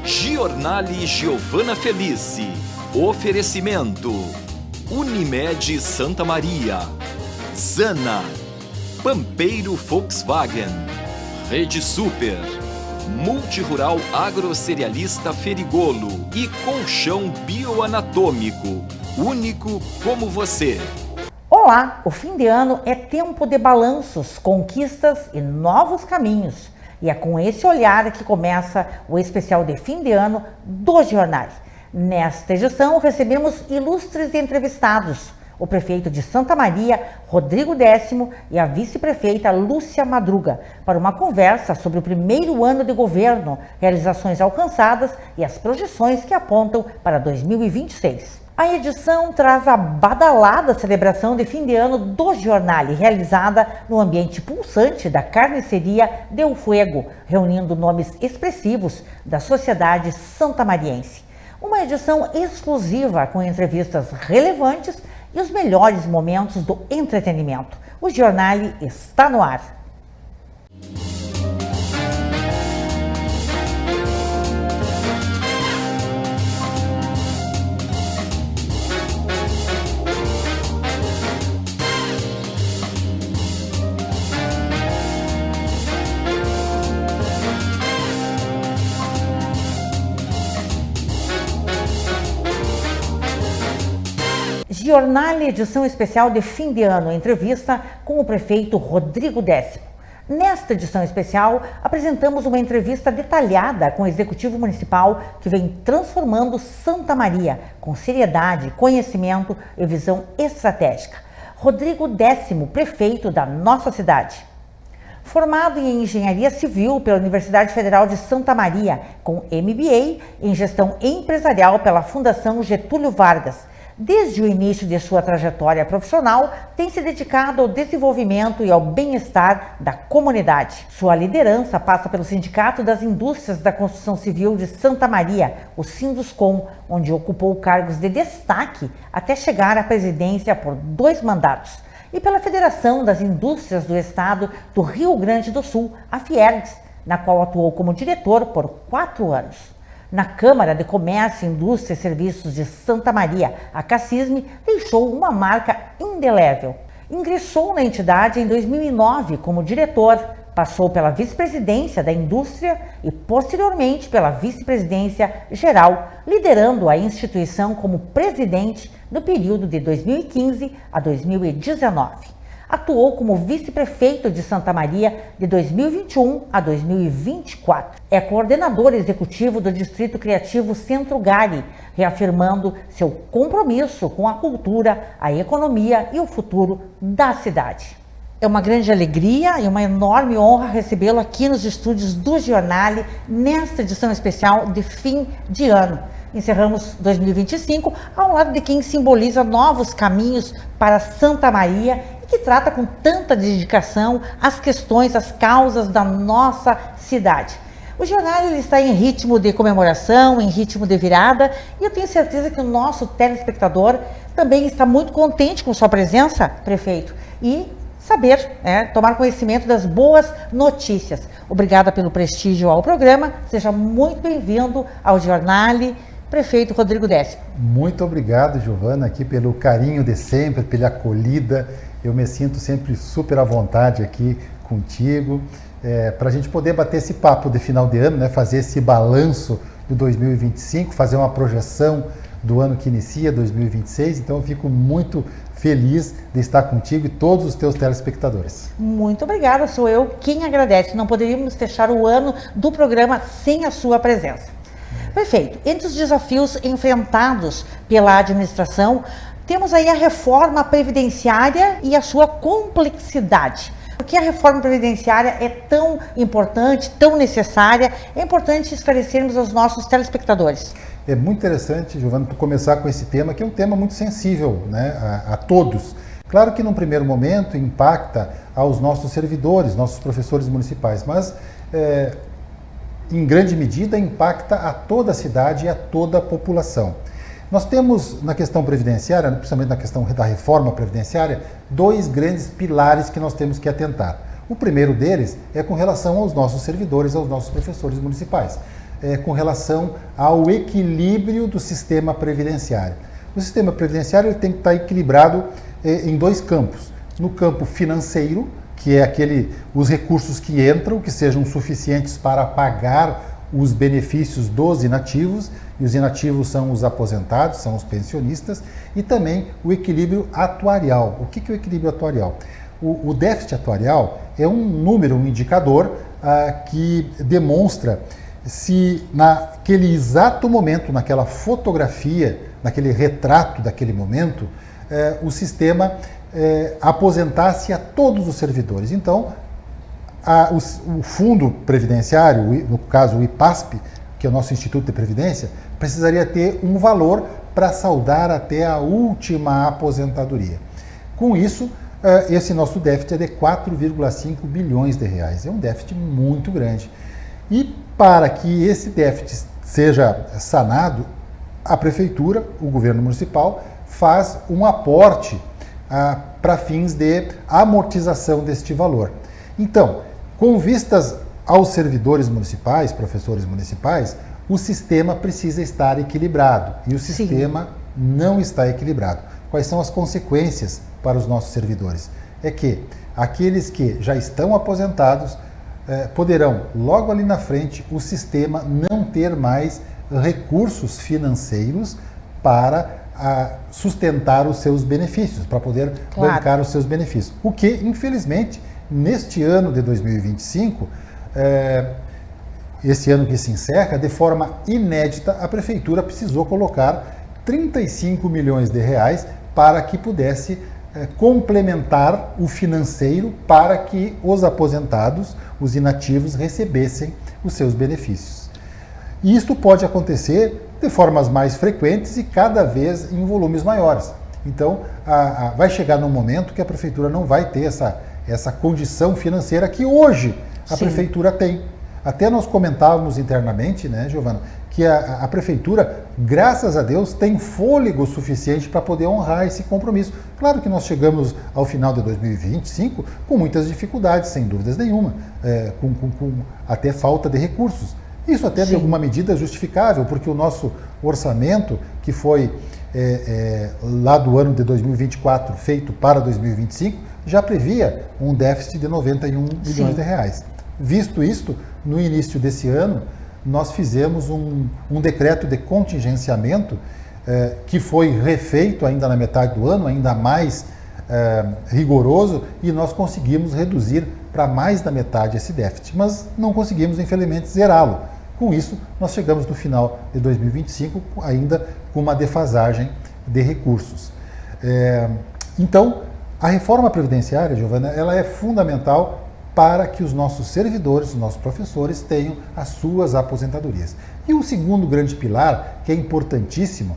Giornale Giovana Felice. Oferecimento: Unimed Santa Maria, Zana, Pampeiro Volkswagen, Rede Super, Multirural Agrocerealista Ferigolo e Colchão Bioanatômico, único como você. Olá, o fim de ano é tempo de balanços, conquistas e novos caminhos. E é com esse olhar que começa o especial de fim de ano do Giornale. Nesta edição recebemos ilustres entrevistados, o prefeito de Santa Maria, Rodrigo Décimo, e a vice-prefeita Lúcia Madruga, para uma conversa sobre o primeiro ano de governo, realizações alcançadas e as projeções que apontam para 2026. A edição traz a badalada celebração de fim de ano do Giornale, realizada no ambiente pulsante da carniceria Del Fuego, reunindo nomes expressivos da sociedade santamariense. Uma edição exclusiva com entrevistas relevantes e os melhores momentos do entretenimento. O Giornale está no ar. Giornale, edição especial de fim de ano, entrevista com o prefeito Rodrigo Décimo. Nesta edição especial, apresentamos uma entrevista detalhada com o executivo municipal que vem transformando Santa Maria com seriedade, conhecimento e visão estratégica. Rodrigo Décimo, prefeito da nossa cidade. Formado em Engenharia Civil pela Universidade Federal de Santa Maria, com MBA em Gestão Empresarial pela Fundação Getúlio Vargas, desde o início de sua trajetória profissional, tem se dedicado ao desenvolvimento e ao bem-estar da comunidade. Sua liderança passa pelo Sindicato das Indústrias da Construção Civil de Santa Maria, o Sinduscom, onde ocupou cargos de destaque até chegar à presidência por 2 mandatos, e pela Federação das Indústrias do Estado do Rio Grande do Sul, a Fiergs, na qual atuou como diretor por 4 anos. Na Câmara de Comércio, Indústria e Serviços de Santa Maria, a CACISM, deixou uma marca indelével. Ingressou na entidade em 2009 como diretor, passou pela vice-presidência da Indústria e, posteriormente, pela vice-presidência geral, liderando a instituição como presidente no período de 2015 a 2019. Atuou como vice-prefeito de Santa Maria de 2021 a 2024. É coordenador executivo do Distrito Criativo Centro Gari, reafirmando seu compromisso com a cultura, a economia e o futuro da cidade. É uma grande alegria e uma enorme honra recebê-lo aqui nos estúdios do Giornale, nesta edição especial de fim de ano. Encerramos 2025 ao lado de quem simboliza novos caminhos para Santa Maria e que trata com tanta dedicação as questões, as causas da nossa cidade. O Giornale está em ritmo de comemoração, em ritmo de virada, e eu tenho certeza que o nosso telespectador também está muito contente com sua presença, prefeito, e saber, tomar conhecimento das boas notícias. Obrigada pelo prestígio ao programa, seja muito bem-vindo ao Giornale, prefeito Rodrigo Décimo. Muito obrigado, Giovana, aqui pelo carinho de sempre, pela acolhida. Eu me sinto sempre super à vontade aqui contigo, para a gente poder bater esse papo de final de ano, fazer esse balanço do 2025, fazer uma projeção do ano que inicia, 2026. Então eu fico muito feliz de estar contigo e todos os teus telespectadores. Muito obrigada, sou eu quem agradece. Não poderíamos fechar o ano do programa sem a sua presença. Perfeito. Entre os desafios enfrentados pela administração, temos aí a reforma previdenciária e a sua complexidade. Por que a reforma previdenciária é tão importante, tão necessária? É importante esclarecermos aos nossos telespectadores. É muito interessante, Giovana, por começar com esse tema, que é um tema muito sensível, a todos. Claro que num primeiro momento impacta aos nossos servidores, nossos professores municipais, mas em grande medida impacta a toda a cidade e a toda a população. Nós temos na questão previdenciária, principalmente na questão da reforma previdenciária, 2 grandes pilares que nós temos que atentar. O primeiro deles é com relação aos nossos servidores, aos nossos professores municipais. com relação ao equilíbrio do sistema previdenciário. O sistema previdenciário ele tem que estar equilibrado em dois campos. No campo financeiro, que é os recursos que entram, que sejam suficientes para pagar os benefícios dos inativos, e os inativos são os aposentados, são os pensionistas, e também o equilíbrio atuarial. O que é o equilíbrio atuarial? O déficit atuarial é um número, um indicador que demonstra se naquele exato momento, naquela fotografia, naquele retrato daquele momento, o sistema aposentasse a todos os servidores. Então, o fundo previdenciário, no caso o IPASP, que é o nosso Instituto de Previdência, precisaria ter um valor para saldar até a última aposentadoria. Com isso, esse nosso déficit é de 4,5 bilhões de reais. É um déficit muito grande. E para que esse déficit seja sanado, a Prefeitura, o governo municipal, faz um aporte para fins de amortização deste valor. Então, com vistas aos servidores municipais, professores municipais, o sistema precisa estar equilibrado. E o sistema não está equilibrado. Quais são as consequências para os nossos servidores? É que aqueles que já estão aposentados poderão, logo ali na frente, o sistema não ter mais recursos financeiros para sustentar os seus benefícios, para poder bancar os seus benefícios. O que, infelizmente, neste ano de 2025, esse ano que se encerra, de forma inédita, a Prefeitura precisou colocar 35 milhões de reais para que pudesse complementar o financeiro para que os aposentados, os inativos, recebessem os seus benefícios. E isto pode acontecer de formas mais frequentes e cada vez em volumes maiores. Então, vai chegar num momento que a Prefeitura não vai ter essa condição financeira que hoje a Prefeitura tem. Até nós comentávamos internamente, né, Giovana, que a Prefeitura, graças a Deus, tem fôlego suficiente para poder honrar esse compromisso. Claro que nós chegamos ao final de 2025 com muitas dificuldades, sem dúvidas nenhuma, com até falta de recursos. Isso até de alguma medida é justificável, porque o nosso orçamento, que foi lá do ano de 2024 feito para 2025, já previa um déficit de 91 bilhões de reais. Visto isto, no início desse ano, nós fizemos um decreto de contingenciamento que foi refeito ainda na metade do ano, ainda mais rigoroso, e nós conseguimos reduzir para mais da metade esse déficit, mas não conseguimos, infelizmente, zerá-lo. Com isso, nós chegamos no final de 2025 ainda com uma defasagem de recursos. Então, a reforma previdenciária, Giovana, ela é fundamental para que os nossos servidores, os nossos professores tenham as suas aposentadorias. E o segundo grande pilar, que é importantíssimo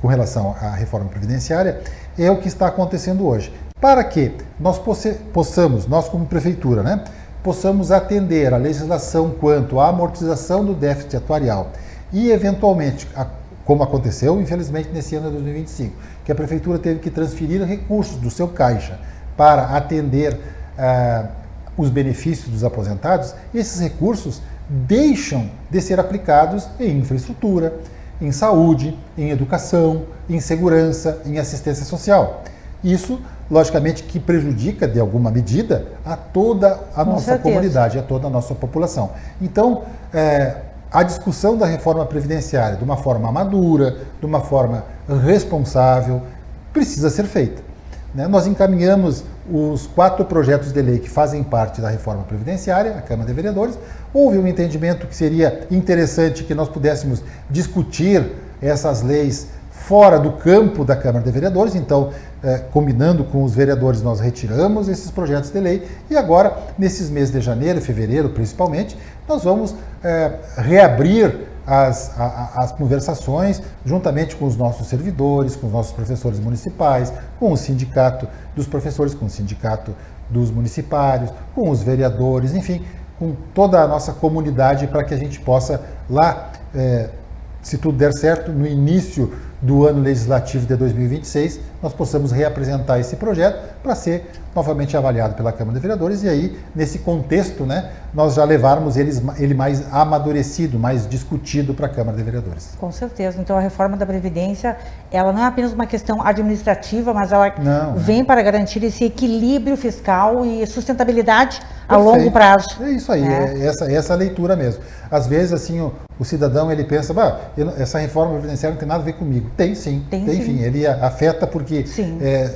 com relação à reforma previdenciária, é o que está acontecendo hoje. Para que nós possamos, nós como prefeitura, né, possamos atender a legislação quanto à amortização do déficit atuarial e, eventualmente, como aconteceu, infelizmente, nesse ano de 2025, que a prefeitura teve que transferir recursos do seu caixa para atender os benefícios dos aposentados, esses recursos deixam de ser aplicados em infraestrutura, em saúde, em educação, em segurança, em assistência social. Isso, logicamente, que prejudica, de alguma medida, a toda a nossa comunidade, a toda a nossa população. Então, a discussão da reforma previdenciária, de uma forma madura, de uma forma responsável, precisa ser feita. Nós encaminhamos os 4 projetos de lei que fazem parte da reforma previdenciária, à Câmara de Vereadores. Houve um entendimento que seria interessante que nós pudéssemos discutir essas leis fora do campo da Câmara de Vereadores. Então, combinando com os vereadores, nós retiramos esses projetos de lei e agora, nesses meses de janeiro e fevereiro, principalmente, nós vamos reabrir as conversações juntamente com os nossos servidores, com os nossos professores municipais, com o sindicato dos professores, com o sindicato dos municipários, com os vereadores, enfim, com toda a nossa comunidade para que a gente possa lá, se tudo der certo, no início do ano legislativo de 2026, nós possamos reapresentar esse projeto para ser novamente avaliado pela Câmara de Vereadores e aí, nesse contexto, né, nós já levarmos ele mais amadurecido, mais discutido para a Câmara de Vereadores. Com certeza. Então, a reforma da Previdência, ela não é apenas uma questão administrativa, mas ela vem para garantir esse equilíbrio fiscal e sustentabilidade a longo prazo. É isso aí, essa leitura mesmo. Às vezes, assim, o cidadão, ele pensa, essa reforma previdenciária não tem nada a ver comigo. Tem sim. Ele afeta porque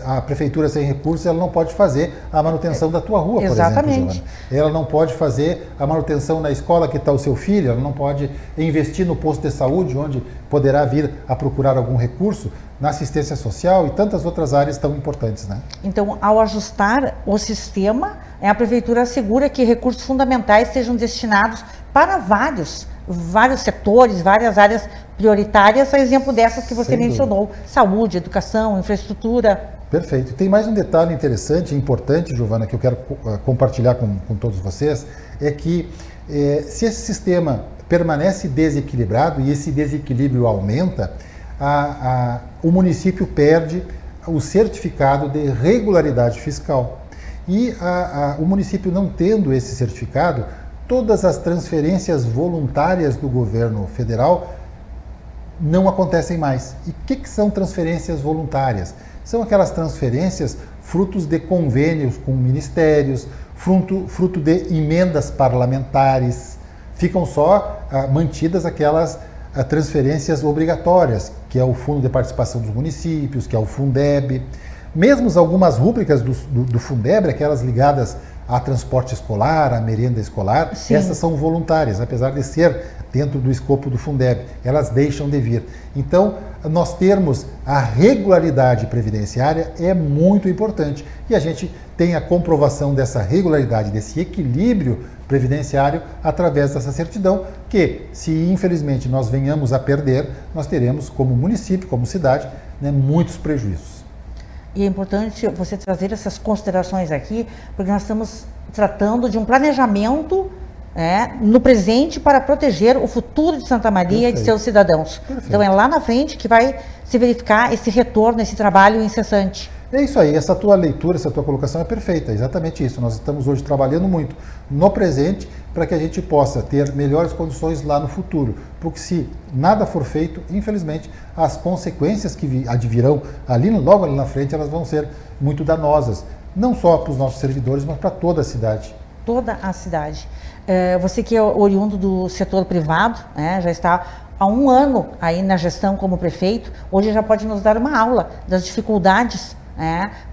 a prefeitura sem recursos, ela não pode fazer a manutenção da tua rua, por exemplo, Giovana. Ela não pode fazer a manutenção na escola que está o seu filho, ela não pode investir no posto de saúde, onde poderá vir a procurar algum recurso, na assistência social e tantas outras áreas tão importantes, né? Então, ao ajustar o sistema, a prefeitura assegura que recursos fundamentais sejam destinados para vários setores, várias áreas prioritárias, a exemplo dessas que você mencionou: saúde, educação, infraestrutura. Perfeito. Tem mais um detalhe interessante e importante, Giovana, que eu quero compartilhar com todos vocês, é que se esse sistema permanece desequilibrado e esse desequilíbrio aumenta, o município perde o certificado de regularidade fiscal. E o município não tendo esse certificado, todas as transferências voluntárias do governo federal não acontecem mais. E o que são transferências voluntárias? São aquelas transferências frutos de convênios com ministérios, fruto de emendas parlamentares. Ficam só mantidas aquelas transferências obrigatórias, que é o Fundo de Participação dos Municípios, que é o Fundeb. Mesmo algumas rúbricas do Fundeb, aquelas ligadas a transporte escolar, a merenda escolar, essas são voluntárias, apesar de ser dentro do escopo do Fundeb, elas deixam de vir. Então, nós termos a regularidade previdenciária é muito importante e a gente tem a comprovação dessa regularidade, desse equilíbrio previdenciário através dessa certidão que, se infelizmente nós venhamos a perder, nós teremos como município, como cidade, né, muitos prejuízos. E é importante você trazer essas considerações aqui, porque nós estamos tratando de um planejamento no presente para proteger o futuro de Santa Maria e de seus cidadãos. Então é lá na frente que vai se verificar esse retorno, esse trabalho incessante. É isso aí, essa tua leitura, essa tua colocação é perfeita, é exatamente isso. Nós estamos hoje trabalhando muito no presente para que a gente possa ter melhores condições lá no futuro. Porque se nada for feito, infelizmente, as consequências que advirão logo ali na frente, elas vão ser muito danosas. Não só para os nossos servidores, mas para toda a cidade. Toda a cidade. Você que é oriundo do setor privado, já está há 1 ano aí na gestão como prefeito, hoje já pode nos dar uma aula das dificuldades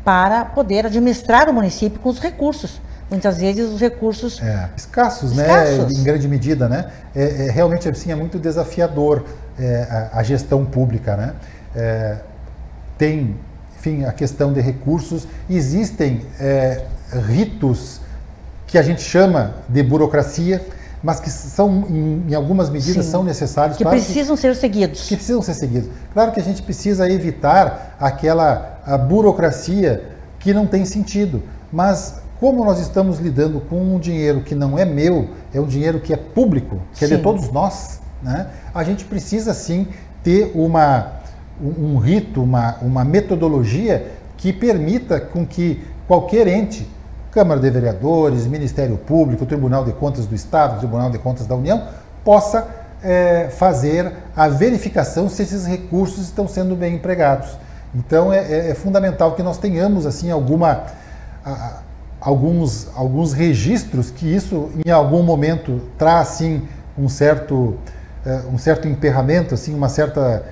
para poder administrar o município com os recursos. Muitas vezes os recursos... escassos, né? Em grande medida, né? Realmente, assim, é muito desafiador a gestão pública, né? Tem, enfim, a questão de recursos. Existem ritos que a gente chama de burocracia, mas que são, em algumas medidas, são necessários. Que precisam ser seguidos. Que precisam ser seguidos. Claro que a gente precisa evitar a burocracia que não tem sentido, mas como nós estamos lidando com um dinheiro que não é meu, é um dinheiro que é público, que é de todos nós, né? A gente precisa sim ter um rito, uma metodologia que permita com que qualquer ente, Câmara de Vereadores, Ministério Público, Tribunal de Contas do Estado, Tribunal de Contas da União, possa fazer a verificação se esses recursos estão sendo bem empregados. Então é fundamental que nós tenhamos assim alguns registros que isso em algum momento traz assim um certo emperramento, assim uma certa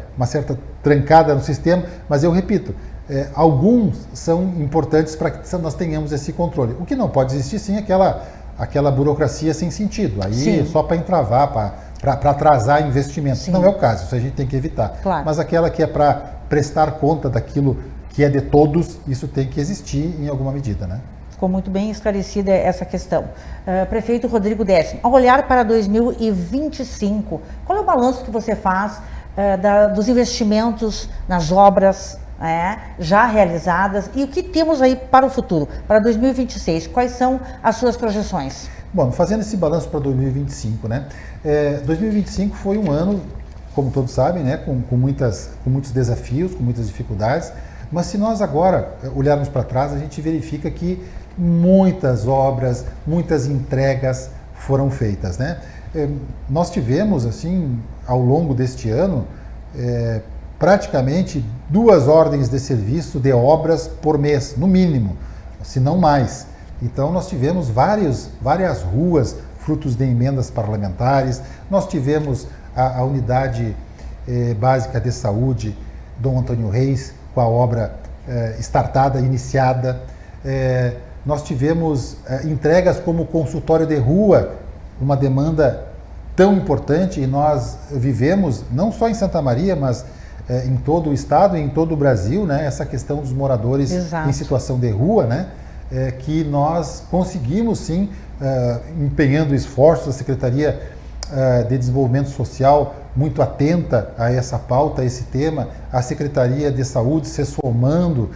trancada no sistema, mas eu repito, alguns são importantes para que nós tenhamos esse controle. O que não pode existir, sim, é aquela burocracia sem sentido. Aí só para entravar, para atrasar investimentos. Não é o caso, isso a gente tem que evitar. Claro. Mas aquela que é para prestar conta daquilo que é de todos, isso tem que existir em alguma medida, né? Ficou muito bem esclarecida essa questão. Prefeito Rodrigo Décimo, ao olhar para 2025, qual é o balanço que você faz dos investimentos nas obras já realizadas e o que temos aí para o futuro, para 2026? Quais são as suas projeções? Bom, fazendo esse balanço para 2025, né? 2025 foi um ano, como todos sabem, né, com muitos desafios, com muitas dificuldades, mas se nós agora olharmos para trás, a gente verifica que muitas obras, muitas entregas foram feitas, né? Nós tivemos, assim, ao longo deste ano, praticamente 2 ordens de serviço de obras por mês, no mínimo, se não mais. Então, nós tivemos várias ruas, frutos de emendas parlamentares, nós tivemos a unidade básica de saúde, Dom Antônio Reis, com a obra startada, iniciada. Nós tivemos entregas como consultório de rua, uma demanda tão importante, e nós vivemos, não só em Santa Maria, mas em todo o estado e em todo o Brasil, né, essa questão dos moradores Exato. em situação de rua, né, que nós conseguimos sim, empenhando esforços, a Secretaria de Desenvolvimento Social muito atenta a essa pauta, a esse tema, a Secretaria de Saúde se somando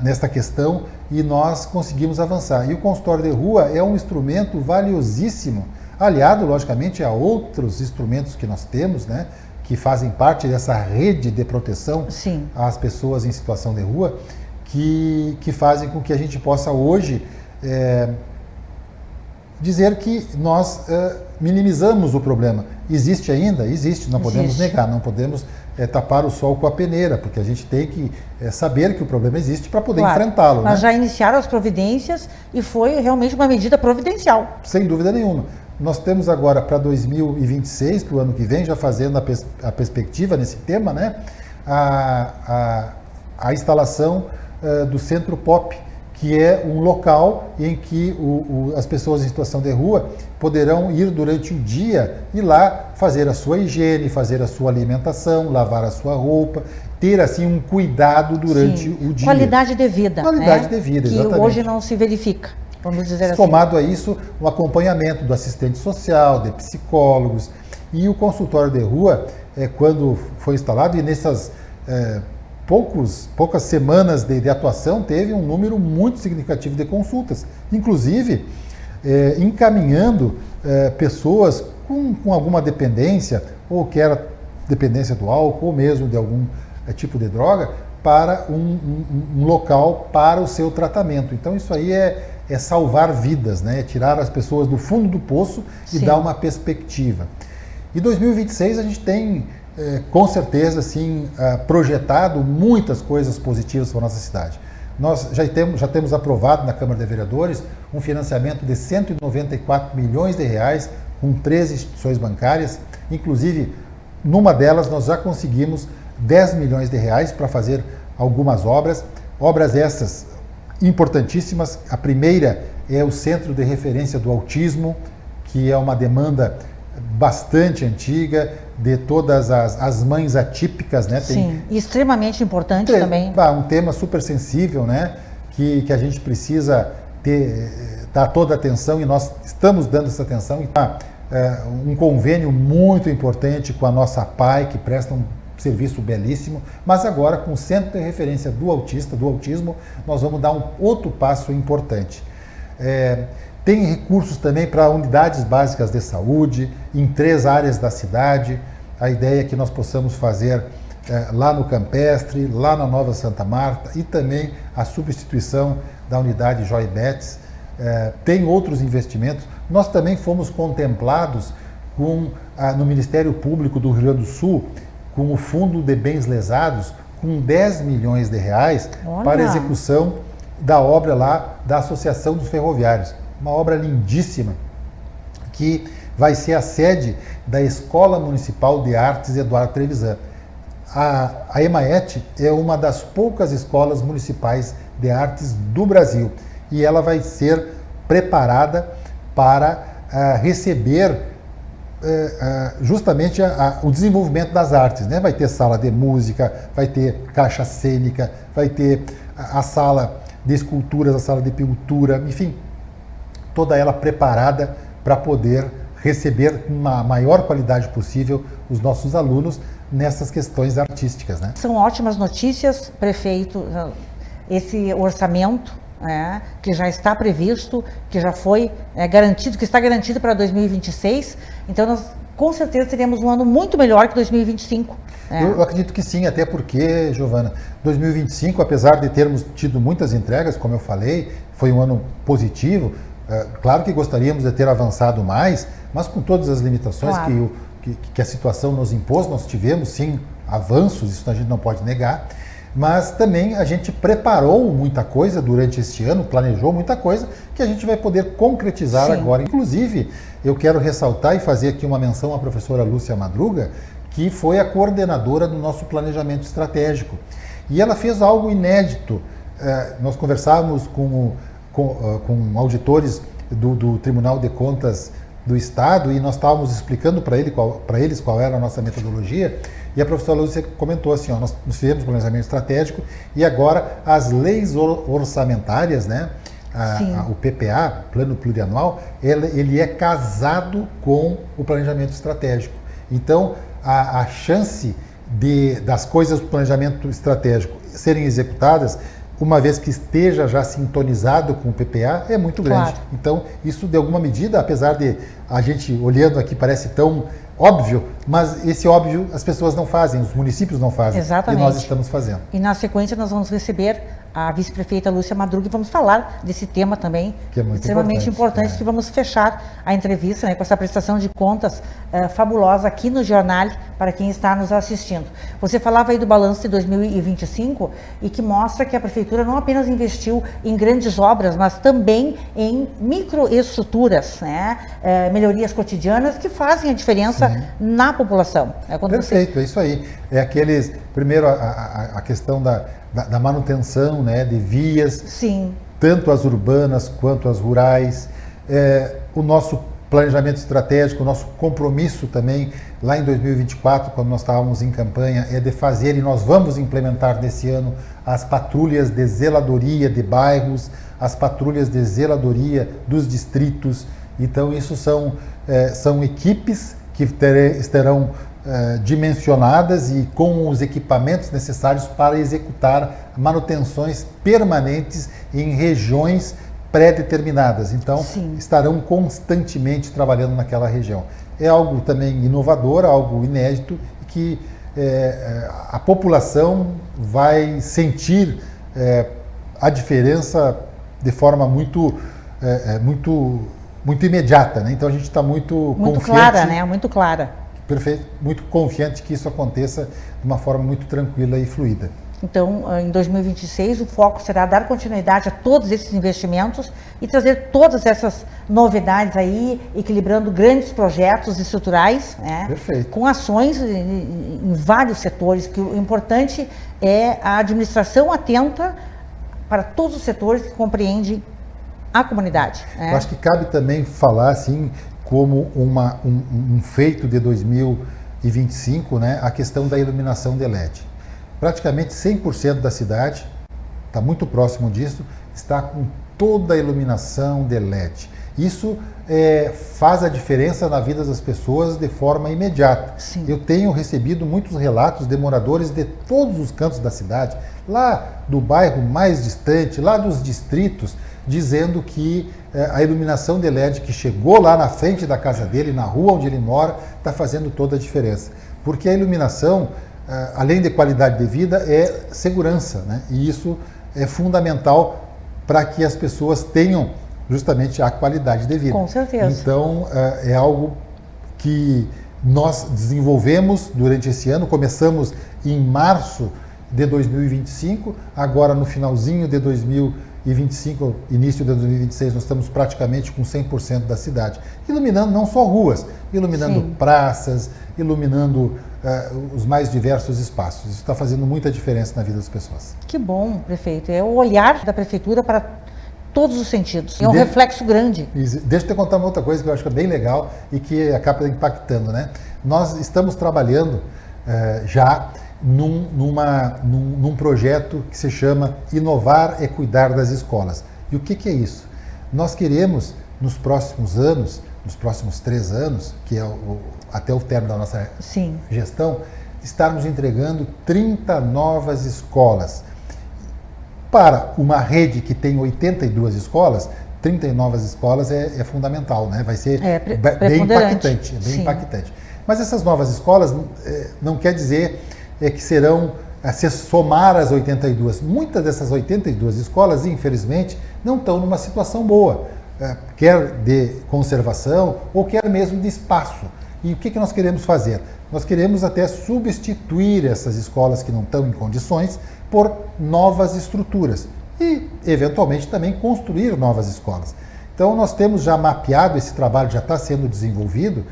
nesta questão, e nós conseguimos avançar. E o consultório de rua é um instrumento valiosíssimo, aliado, logicamente, a outros instrumentos que nós temos, né, que fazem parte dessa rede de proteção Sim. às pessoas em situação de rua, que fazem com que a gente possa hoje dizer que nós minimizamos o problema. Existe ainda? Existe, não podemos negar, não podemos tapar o sol com a peneira, porque a gente tem que saber que o problema existe para poder enfrentá-lo. Mas né? já iniciaram as providências e foi realmente uma medida providencial. Sem dúvida nenhuma. Nós temos agora para 2026, para o ano que vem, já fazendo a perspectiva nesse tema, né? A instalação do Centro Pop, que é um local em que as pessoas em situação de rua poderão ir durante o dia e lá fazer a sua higiene, fazer a sua alimentação, lavar a sua roupa, ter assim um cuidado durante o dia. Qualidade de vida. Qualidade de vida, que exatamente. hoje não se verifica, vamos dizer assim. Somado a isso, o acompanhamento do assistente social, de psicólogos, e o consultório de rua, quando foi instalado, e nessas poucas semanas de atuação, teve um número muito significativo de consultas, inclusive encaminhando pessoas com alguma dependência, ou que era dependência do álcool, ou mesmo de algum tipo de droga, para um local para o seu tratamento. Então isso aí é salvar vidas, né? É tirar as pessoas do fundo do poço e Sim. dar uma perspectiva. E 2026 a gente tem com certeza, assim, projetado muitas coisas positivas para a nossa cidade. Nós já temos aprovado na Câmara de Vereadores um financiamento de 194 milhões de reais com 13 instituições bancárias. Inclusive, numa delas nós já conseguimos 10 milhões de reais para fazer algumas obras. Obras essas importantíssimas. A primeira é o Centro de Referência do Autismo, que é uma demanda bastante antiga, de todas as mães atípicas, né? Sim, e extremamente importante também. Um tema super sensível, né? Que a gente precisa dar toda a atenção, e nós estamos dando essa atenção. Um convênio muito importante com a nossa PAI, que presta um serviço belíssimo, mas agora com o Centro de Referência do Autismo, nós vamos dar um outro passo importante. Tem recursos também para unidades básicas de saúde, em 3 áreas da cidade. A ideia é que nós possamos fazer lá no Campestre, lá na Nova Santa Marta, e também a substituição da unidade Joy Betts. Tem outros investimentos. Nós também fomos contemplados no Ministério Público do Rio Grande do Sul, com o Fundo de Bens Lesados, com 10 milhões de reais para a execução da obra lá da Associação dos Ferroviários. Uma obra lindíssima, que vai ser a sede da Escola Municipal de Artes Eduardo Trevisan. A EMAET é uma das poucas escolas municipais de artes do Brasil, e ela vai ser preparada para receber justamente o desenvolvimento das artes, né? Vai ter sala de música, vai ter caixa cênica, vai ter a sala de esculturas, a sala de pintura, enfim, toda ela preparada para poder receber com a maior qualidade possível os nossos alunos nessas questões artísticas, né? São ótimas notícias, prefeito, esse orçamento né, que já está previsto, que já foi garantido, que está garantido para 2026. Então, nós com certeza teremos um ano muito melhor que 2025. Eu acredito que sim, até porque, Giovana, 2025, apesar de termos tido muitas entregas, como eu falei, foi um ano positivo. Claro que gostaríamos de ter avançado mais, mas com todas as limitações que a situação nos impôs, nós tivemos sim avanços, isso a gente não pode negar, mas também a gente preparou muita coisa durante este ano, planejou muita coisa que a gente vai poder concretizar agora. Inclusive, eu quero ressaltar e fazer aqui uma menção à professora Lúcia Madruga, que foi a coordenadora do nosso planejamento estratégico. E ela fez algo inédito. Nós conversávamos com auditores do Tribunal de Contas do Estado e nós estávamos explicando para eles qual era a nossa metodologia, e a professora Lúcia comentou assim, nós fizemos planejamento estratégico e agora as leis orçamentárias, né, o PPA, Plano Plurianual, ele é casado com o planejamento estratégico. Então, a chance das coisas do planejamento estratégico serem executadas, uma vez que esteja já sintonizado com o PPA, é muito grande. Então, isso de alguma medida, apesar de a gente olhando aqui parece tão óbvio, mas esse óbvio as pessoas não fazem, os municípios não fazem. Exatamente. E nós estamos fazendo. E na sequência nós vamos receber a vice-prefeita Lúcia Madruga e vamos falar desse tema também, que é muito extremamente importante, que vamos fechar a entrevista, né, com essa prestação de contas fabulosa aqui no Jornal, para quem está nos assistindo. Você falava aí do balanço de 2025 e que mostra que a Prefeitura não apenas investiu em grandes obras, mas também em microestruturas, né, melhorias cotidianas que fazem a diferença na população. Perfeito, é isso aí. É aqueles, primeiro a questão da manutenção, né, de vias, tanto as urbanas quanto as rurais, o nosso planejamento estratégico, o nosso compromisso também, lá em 2024, quando nós estávamos em campanha, é de fazer, e nós vamos implementar nesse ano, as patrulhas de zeladoria de bairros, as patrulhas de zeladoria dos distritos. Então, isso são equipes que estarão dimensionadas e com os equipamentos necessários para executar manutenções permanentes em regiões pré-determinadas. Então, estarão constantemente trabalhando naquela região. É algo também inovador, algo inédito, que a população vai sentir a diferença de forma muito imediata, né? Então, a gente está muito confiante. Clara, né? Muito clara. Perfeito, muito confiante que isso aconteça de uma forma muito tranquila e fluida. Então, em 2026, o foco será dar continuidade a todos esses investimentos e trazer todas essas novidades aí, equilibrando grandes projetos estruturais, né, com ações em vários setores, que o importante é a administração atenta para todos os setores que compreendem a comunidade. Eu acho que cabe também falar, assim, como um feito de 2025, né, a questão da iluminação de LED. Praticamente 100% da cidade, está muito próximo disso, está com toda a iluminação de LED. Isso faz a diferença na vida das pessoas de forma imediata. Eu tenho recebido muitos relatos de moradores de todos os cantos da cidade, lá do bairro mais distante, lá dos distritos, dizendo que a iluminação de LED que chegou lá na frente da casa dele, na rua onde ele mora, está fazendo toda a diferença. Porque a iluminação, além de qualidade de vida, é segurança, né? E isso é fundamental para que as pessoas tenham justamente a qualidade de vida. Com certeza. Então, é algo que nós desenvolvemos durante esse ano, começamos em março de 2025, agora no finalzinho de 2025, início de 2026, nós estamos praticamente com 100% da cidade, iluminando não só ruas, iluminando praças, iluminando os mais diversos espaços. Isso está fazendo muita diferença na vida das pessoas. Que bom, prefeito. É o olhar da prefeitura para todos os sentidos. É um reflexo grande. Deixa eu te contar uma outra coisa que eu acho que é bem legal e que acaba impactando, né? Nós estamos trabalhando já num projeto que se chama Inovar é Cuidar das Escolas. E o que é isso? Nós queremos, nos próximos anos, nos próximos 3 anos, que é até o término da nossa gestão, estarmos entregando 30 novas escolas. Para uma rede que tem 82 escolas, 30 novas escolas é fundamental, né? Vai ser bem impactante, impactante. Mas essas novas escolas não quer dizer que serão, se somar as 82. Muitas dessas 82 escolas, infelizmente, não estão numa situação boa, quer de conservação ou quer mesmo de espaço. E o que nós queremos fazer? Nós queremos até substituir essas escolas que não estão em condições por novas estruturas e, eventualmente, também construir novas escolas. Então, nós temos já mapeado, esse trabalho já está sendo desenvolvido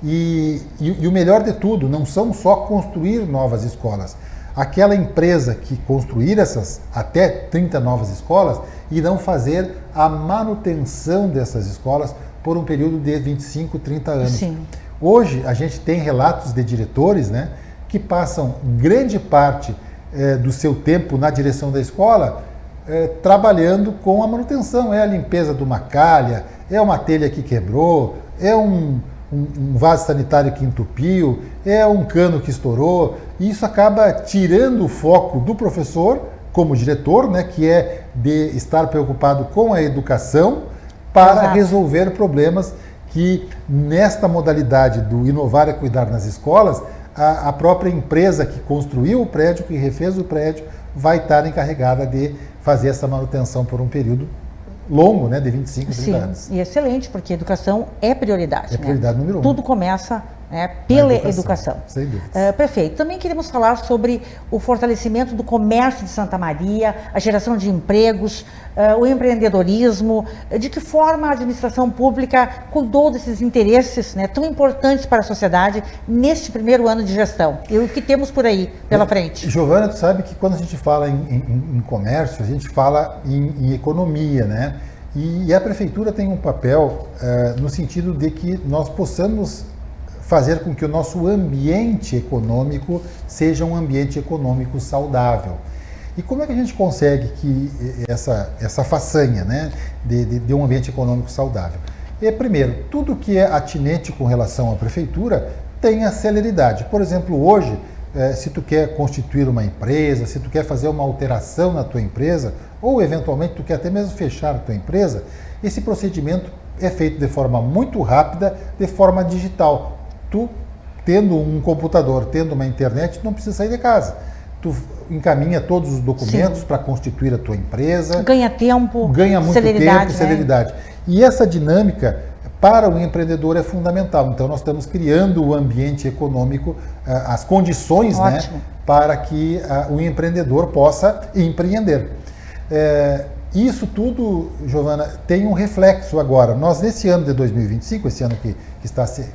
e o melhor de tudo, não são só construir novas escolas. Aquela empresa que construir essas até 30 novas escolas irão fazer a manutenção dessas escolas por um período de 25, 30 anos. Sim. Hoje, a gente tem relatos de diretores, né, que passam grande parte do seu tempo na direção da escola trabalhando com a manutenção. É a limpeza de uma calha, é uma telha que quebrou, é um vaso sanitário que entupiu, é um cano que estourou. E isso acaba tirando o foco do professor, como diretor, né, que é de estar preocupado com a educação para resolver problemas que, nesta modalidade do inovar e cuidar nas escolas, a própria empresa que construiu o prédio, que refez o prédio, vai estar encarregada de fazer essa manutenção por um período longo, né, de 25, 30 anos. E excelente, porque educação é prioridade. É prioridade número 1. Tudo começa pela educação. Sem dúvida. Perfeito. Também queremos falar sobre o fortalecimento do comércio de Santa Maria, a geração de empregos, o empreendedorismo, de que forma a administração pública cuidou desses interesses, né, tão importantes para a sociedade neste primeiro ano de gestão. E o que temos por aí pela frente? Giovana, tu sabe que quando a gente fala em comércio, a gente fala em economia, né? E a prefeitura tem um papel no sentido de que nós possamos fazer com que o nosso ambiente econômico seja um ambiente econômico saudável. E como é que a gente consegue que essa façanha, né, de um ambiente econômico saudável? Primeiro, tudo que é atinente com relação à prefeitura tem a celeridade. Por exemplo, hoje, se tu quer constituir uma empresa, se tu quer fazer uma alteração na tua empresa, ou eventualmente tu quer até mesmo fechar a tua empresa, esse procedimento é feito de forma muito rápida, de forma digital. Tu, tendo um computador, tendo uma internet, não precisa sair de casa. Tu encaminha todos os documentos para constituir a tua empresa. Ganha tempo, ganha muito celeridade, tempo, celeridade. E essa dinâmica, para o empreendedor, é fundamental. Então, nós estamos criando o ambiente econômico, as condições, né, para que o empreendedor possa empreender. Isso tudo, Giovana, tem um reflexo agora. Nós, nesse ano de 2025, esse ano que está se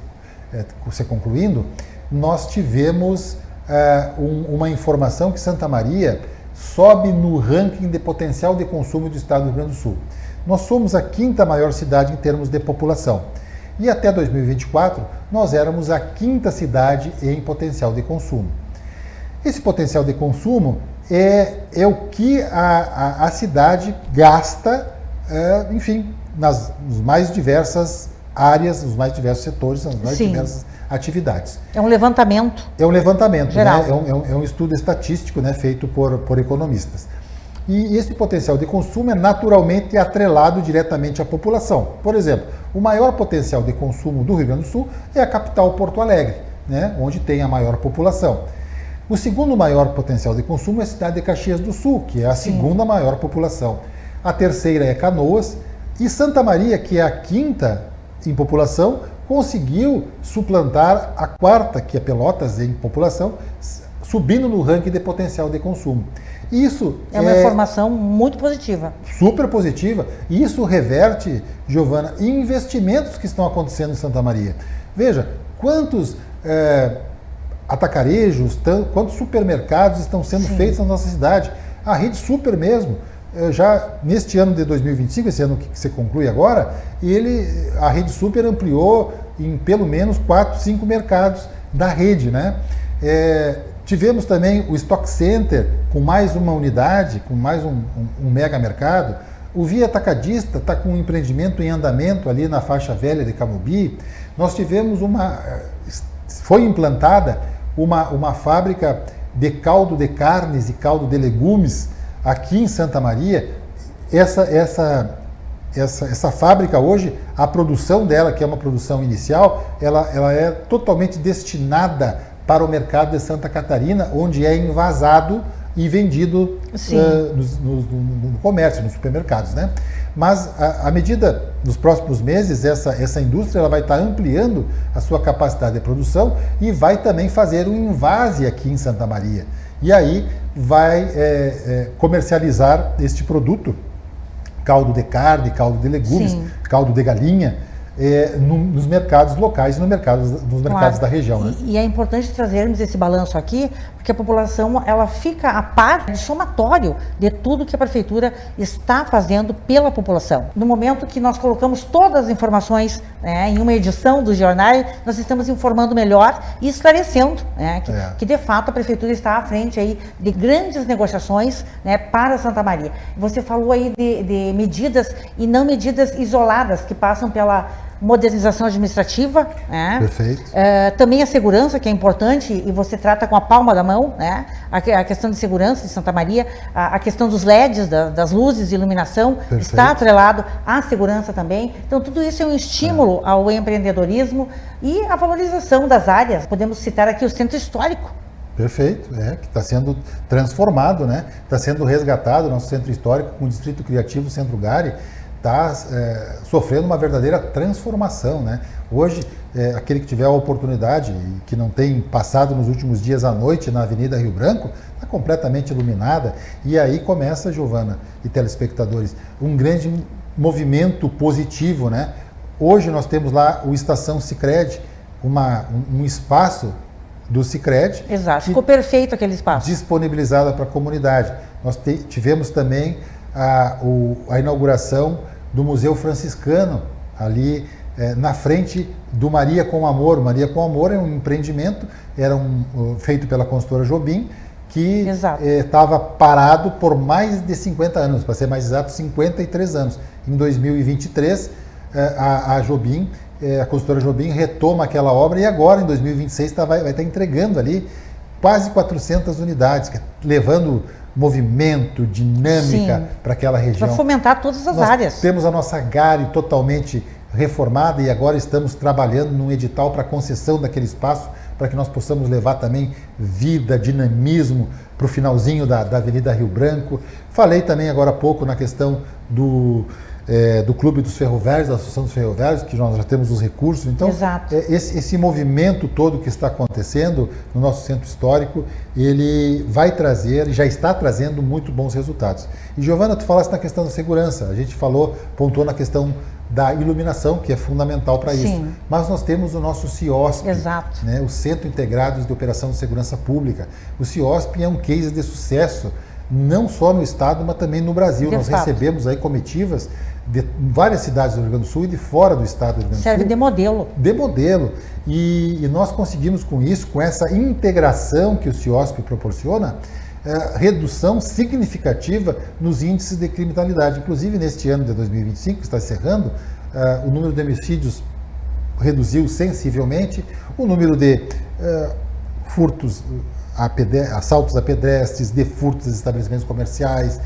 concluindo, nós tivemos uma informação que Santa Maria sobe no ranking de potencial de consumo do estado do Rio Grande do Sul. Nós somos a 5ª maior cidade em termos de população. E até 2024, nós éramos a 5ª cidade em potencial de consumo. Esse potencial de consumo é o que a cidade gasta, enfim, nas mais diversas áreas, nos mais diversos setores, nas mais diversas atividades. É um levantamento. É um levantamento, geral. Né? É um estudo estatístico, né, feito por economistas. E esse potencial de consumo é naturalmente atrelado diretamente à população. Por exemplo, o maior potencial de consumo do Rio Grande do Sul é a capital Porto Alegre, né, onde tem a maior população. O segundo maior potencial de consumo é a cidade de Caxias do Sul, que é a segunda maior população. A terceira é Canoas. E Santa Maria, que é a 5ª em população, conseguiu suplantar a 4ª, que é Pelotas, em população, subindo no ranking de potencial de consumo. Isso é uma informação muito positiva. Super positiva. E isso reverte, Giovana, em investimentos que estão acontecendo em Santa Maria. Veja, quantos atacarejos, quantos supermercados estão sendo feitos na nossa cidade. A Rede Super mesmo, já neste ano de 2025, esse ano que se conclui agora, a Rede Super ampliou em pelo menos 4, 5 mercados da rede, né? Tivemos também o Stock Center, com mais uma unidade, com mais um mega mercado. O Via Atacadista está com um empreendimento em andamento ali na faixa velha de Camobi. Nós tivemos foi implantada uma fábrica de caldo de carnes e caldo de legumes aqui em Santa Maria, essa fábrica hoje, a produção dela, que é uma produção inicial, ela é totalmente destinada para o mercado de Santa Catarina, onde é envasado e vendido no comércio, nos supermercados, né? Mas à medida dos próximos meses, essa indústria ela vai estar ampliando a sua capacidade de produção e vai também fazer um envase aqui em Santa Maria. E aí vai comercializar este produto, caldo de carne, caldo de legumes, caldo de galinha, nos mercados locais e nos mercados da região. Né? E é importante trazermos esse balanço aqui, porque a população ela fica a par do somatório de tudo que a prefeitura está fazendo pela população. No momento que nós colocamos todas as informações em uma edição do jornal, nós estamos informando melhor e esclarecendo que de fato a prefeitura está à frente aí de grandes negociações para Santa Maria. Você falou aí de medidas e não medidas isoladas que passam pela modernização administrativa, Perfeito. Também a segurança, que é importante, e você trata com a palma da mão, a questão de segurança de Santa Maria, a questão dos LEDs, das luzes de iluminação, Perfeito. Está atrelado à segurança também. Então, tudo isso é um estímulo ao empreendedorismo e à valorização das áreas. Podemos citar aqui o Centro Histórico. Perfeito, que está sendo transformado, né? Está sendo resgatado o nosso Centro Histórico com o Distrito Criativo Centro Gari, está sofrendo uma verdadeira transformação, né? Hoje, aquele que tiver a oportunidade e que não tem passado nos últimos dias à noite na Avenida Rio Branco, está completamente iluminada, e aí começa, Giovana e telespectadores, um grande movimento positivo, né? Hoje nós temos lá o Estação Sicredi, um espaço do Sicredi. Exato, ficou perfeito aquele espaço. Disponibilizado para a comunidade. Nós tivemos também a inauguração do Museu Franciscano, ali na frente do Maria com Amor. Maria com Amor é um empreendimento, feito pela consultora Jobim, que estava parado por mais de 50 anos, para ser mais exato, 53 anos. Em 2023, a Jobim, a consultora Jobim retoma aquela obra e agora, em 2026, vai estar entregando ali quase 400 unidades, levando movimento, dinâmica para aquela região. Para fomentar todas as áreas. Temos a nossa Gari totalmente reformada e agora estamos trabalhando num edital para concessão daquele espaço para que nós possamos levar também vida, dinamismo para o finalzinho da Avenida Rio Branco. Falei também agora há pouco na questão do Clube dos Ferroviários, da Associação dos Ferroviários, que nós já temos os recursos. Então, esse movimento todo que está acontecendo no nosso centro histórico, ele vai trazer, e já está trazendo muito bons resultados. E, Giovana, tu falaste na questão da segurança, a gente pontuou na questão da iluminação, que é fundamental para isso. Mas nós temos o nosso CIOSP, né, o Centro Integrado de Operação de Segurança Pública. O CIOSP é um case de sucesso, não só no estado, mas também no Brasil. Nós recebemos aí comitivas de várias cidades do Rio Grande do Sul e de fora do estado do Rio Grande do Sul. Serve de modelo. De modelo. E nós conseguimos com isso, com essa integração que o CIOSP proporciona, redução significativa nos índices de criminalidade. Inclusive, neste ano de 2025, que está encerrando, o número de homicídios reduziu sensivelmente, o número de furtos, assaltos a pedestres, de furtos a estabelecimentos comerciais,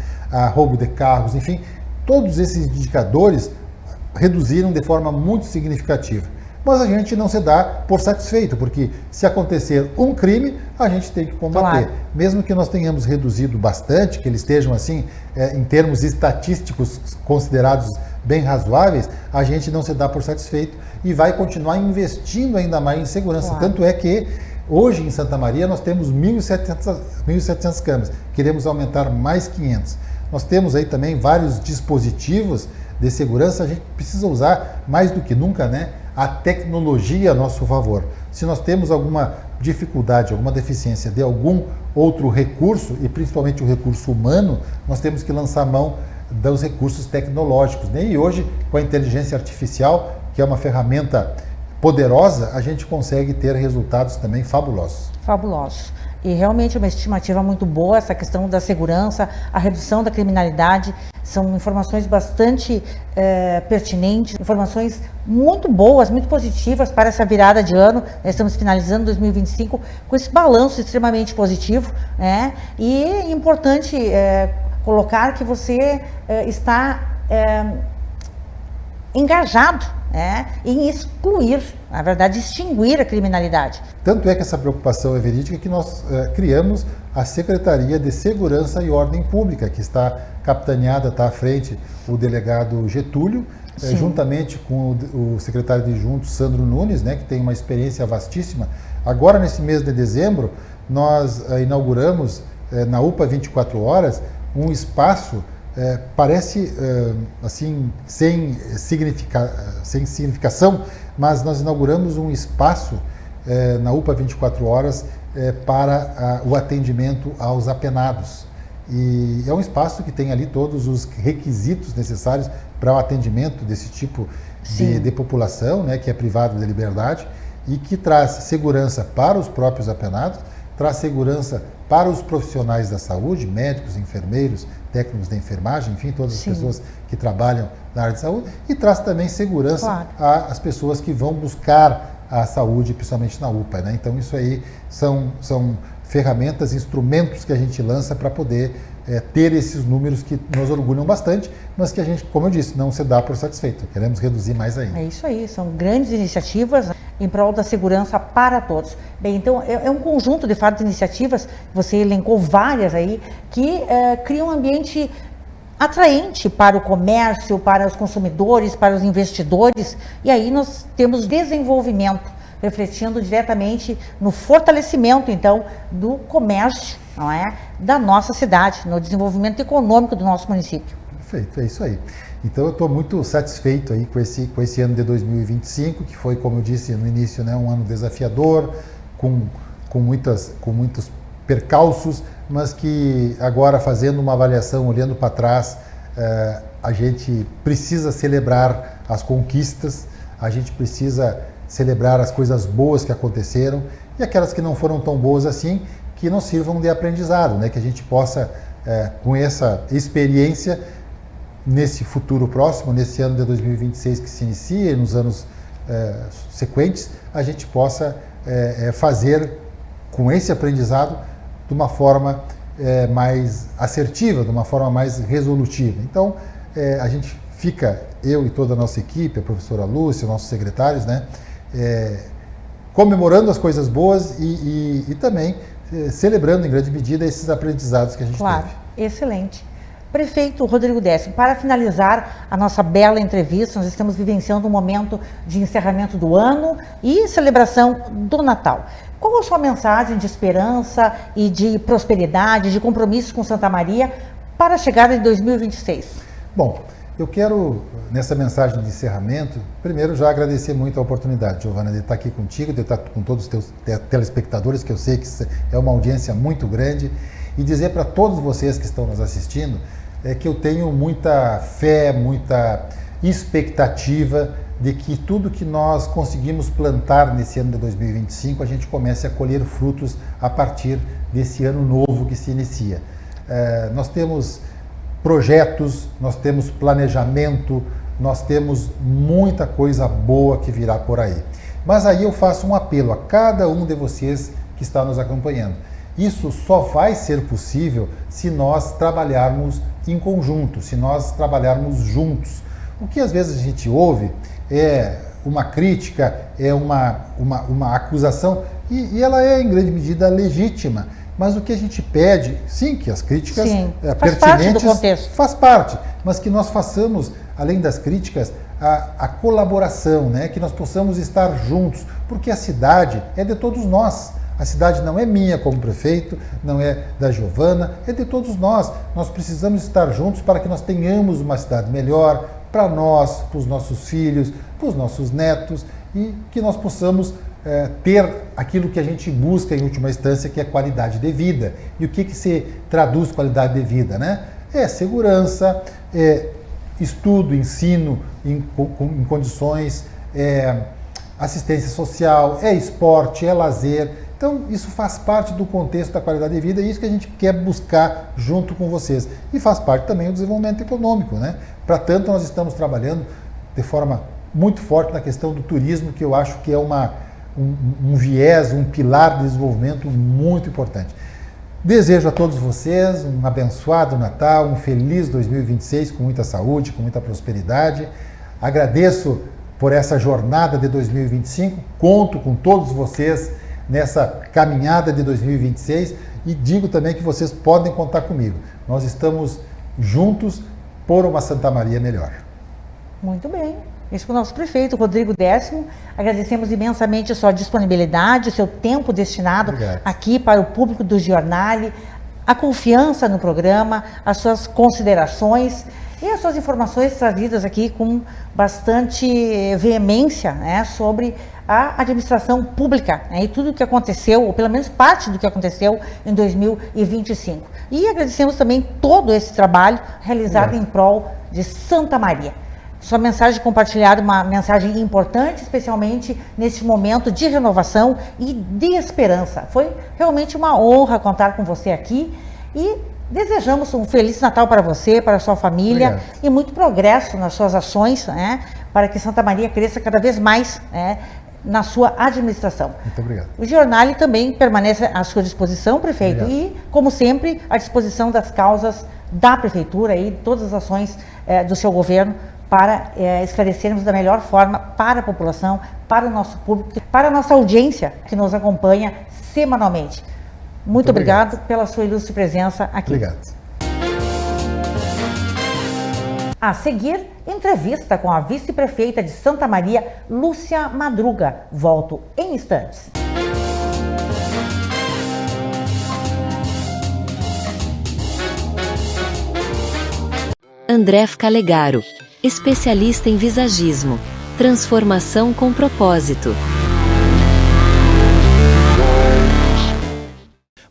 roubo de carros, enfim, todos esses indicadores reduziram de forma muito significativa. Mas a gente não se dá por satisfeito, porque se acontecer um crime, a gente tem que combater. Mesmo que nós tenhamos reduzido bastante, que eles estejam assim, em termos estatísticos considerados bem razoáveis, a gente não se dá por satisfeito e vai continuar investindo ainda mais em segurança. Tanto é que hoje em Santa Maria nós temos 1.700 câmeras, queremos aumentar mais 500. Nós temos aí também vários dispositivos de segurança, a gente precisa usar mais do que nunca, né, a tecnologia a nosso favor. Se nós temos alguma dificuldade, alguma deficiência de algum outro recurso, e principalmente o recurso humano, nós temos que lançar mão dos recursos tecnológicos, né? E hoje, com a inteligência artificial, que é uma ferramenta poderosa, a gente consegue ter resultados também fabulosos. Fabulosos. E realmente é uma estimativa muito boa essa questão da segurança, a redução da criminalidade. São informações bastante pertinentes, informações muito boas, muito positivas para essa virada de ano. Nós estamos finalizando 2025 com esse balanço extremamente positivo, né? E é importante colocar que você está engajado, né, em excluir, na verdade, extinguir a criminalidade. Tanto é que essa preocupação é verídica que nós criamos a Secretaria de Segurança e Ordem Pública, que está capitaneada, está à frente o delegado Getúlio, juntamente com o secretário adjunto Sandro Nunes, né, que tem uma experiência vastíssima. Agora, nesse mês de dezembro, nós inauguramos na UPA 24 Horas um espaço, parece assim, sem significação, mas nós inauguramos um espaço na UPA 24 Horas para o atendimento aos apenados. E é um espaço que tem ali todos os requisitos necessários para o atendimento desse tipo de população, né, que é privado da liberdade e que traz segurança para os próprios apenados, traz segurança para os profissionais da saúde, médicos, enfermeiros, técnicos da enfermagem, enfim, todas as pessoas que trabalham na área de saúde, e traz também segurança às pessoas que vão buscar a saúde, principalmente na UPA, né? Então isso aí são ferramentas, instrumentos que a gente lança para poder ter esses números que nos orgulham bastante, mas que a gente, como eu disse, não se dá por satisfeito, queremos reduzir mais ainda. É isso aí, são grandes iniciativas em prol da segurança para todos. Bem, então é um conjunto de fato de iniciativas, você elencou várias aí, que criam um ambiente atraente para o comércio, para os consumidores, para os investidores, e aí nós temos desenvolvimento, refletindo diretamente no fortalecimento, então, do comércio, não é, da nossa cidade, no desenvolvimento econômico do nosso município. Perfeito, é isso aí. Então eu estou muito satisfeito aí com esse ano de 2025, que foi, como eu disse no início, né, um ano desafiador, com muitos percalços, mas que agora, fazendo uma avaliação, olhando para trás, a gente precisa celebrar as conquistas, a gente precisa celebrar as coisas boas que aconteceram e aquelas que não foram tão boas assim, que nos sirvam de aprendizado, né? Que a gente possa, com essa experiência, nesse futuro próximo, nesse ano de 2026 que se inicia e nos anos sequentes, a gente possa fazer com esse aprendizado de uma forma mais assertiva, de uma forma mais resolutiva. Então, a gente fica, eu e toda a nossa equipe, a professora Lúcia, nossos secretários, né, comemorando as coisas boas e também celebrando em grande medida esses aprendizados que a gente teve. Excelente. Prefeito Rodrigo Décimo, para finalizar a nossa bela entrevista, nós estamos vivenciando um momento de encerramento do ano e celebração do Natal. Qual a sua mensagem de esperança e de prosperidade, de compromisso com Santa Maria para a chegada de 2026? Bom, eu quero, nessa mensagem de encerramento, primeiro já agradecer muito a oportunidade, Giovana, de estar aqui contigo, de estar com todos os teus telespectadores, que eu sei que é uma audiência muito grande, e dizer para todos vocês que estão nos assistindo que eu tenho muita fé, muita expectativa de que tudo que nós conseguimos plantar nesse ano de 2025, a gente comece a colher frutos a partir desse ano novo que se inicia. Nós temos projetos, nós temos planejamento, nós temos muita coisa boa que virá por aí. Mas aí eu faço um apelo a cada um de vocês que está nos acompanhando. Isso só vai ser possível se nós trabalharmos em conjunto, se nós trabalharmos juntos. O que às vezes a gente ouve é uma crítica, é uma acusação, e ela é em grande medida legítima. Mas o que a gente pede, sim, que as críticas faz parte do contexto. Faz parte, mas que nós façamos, além das críticas, a colaboração, né? Que nós possamos estar juntos, porque a cidade é de todos nós. A cidade não é minha como prefeito, não é da Giovana, é de todos nós. Nós precisamos estar juntos para que nós tenhamos uma cidade melhor para nós, para os nossos filhos, para os nossos netos, e que nós possamos ter aquilo que a gente busca em última instância, que é qualidade de vida. E o que se traduz qualidade de vida, né? É segurança, é estudo, ensino em condições, assistência social, é esporte, é lazer. Então, isso faz parte do contexto da qualidade de vida e isso que a gente quer buscar junto com vocês. E faz parte também do desenvolvimento econômico, né? Para tanto, nós estamos trabalhando de forma muito forte na questão do turismo, que eu acho que é um viés, um pilar de desenvolvimento muito importante. Desejo a todos vocês um abençoado Natal, um feliz 2026 com muita saúde, com muita prosperidade. Agradeço por essa jornada de 2025, conto com todos vocês nessa caminhada de 2026 e digo também que vocês podem contar comigo. Nós estamos juntos por uma Santa Maria melhor. Muito bem. Isso com o nosso prefeito, Rodrigo Décimo. Agradecemos imensamente a sua disponibilidade, o seu tempo destinado aqui para o público do Giornale, a confiança no programa, as suas considerações e as suas informações trazidas aqui com bastante veemência, né, sobre a administração pública, né, e tudo o que aconteceu, ou pelo menos parte do que aconteceu em 2025. E agradecemos também todo esse trabalho realizado em prol de Santa Maria. Sua mensagem compartilhada, uma mensagem importante, especialmente nesse momento de renovação e de esperança. Foi realmente uma honra contar com você aqui e desejamos um Feliz Natal para você, para a sua família e muito progresso nas suas ações, né, para que Santa Maria cresça cada vez mais, né, na sua administração. Muito obrigado. O Giornale também permanece à sua disposição, prefeito, e, como sempre, à disposição das causas da prefeitura e todas as ações do seu governo, para esclarecermos da melhor forma para a população, para o nosso público, para a nossa audiência que nos acompanha semanalmente. Muito obrigado pela sua ilustre presença aqui. Obrigado. A seguir, entrevista com a vice-prefeita de Santa Maria, Lúcia Madruga. Volto em instantes. André Calegaro, especialista em visagismo, transformação com propósito.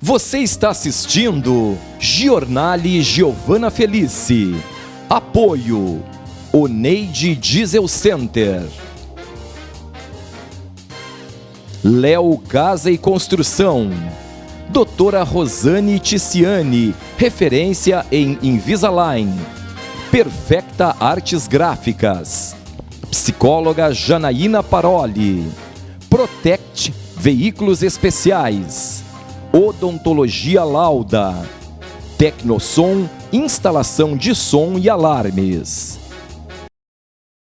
Você está assistindo Giornale Giovana Felice. Apoio Oneide Diesel Center, Léo Casa e Construção, Doutora Rosane Ticiani, referência em Invisalign, Perfecta Artes Gráficas, Psicóloga Janaína Paroli, Protect Veículos Especiais, Odontologia Lauda, Tecnosom, instalação de som e alarmes.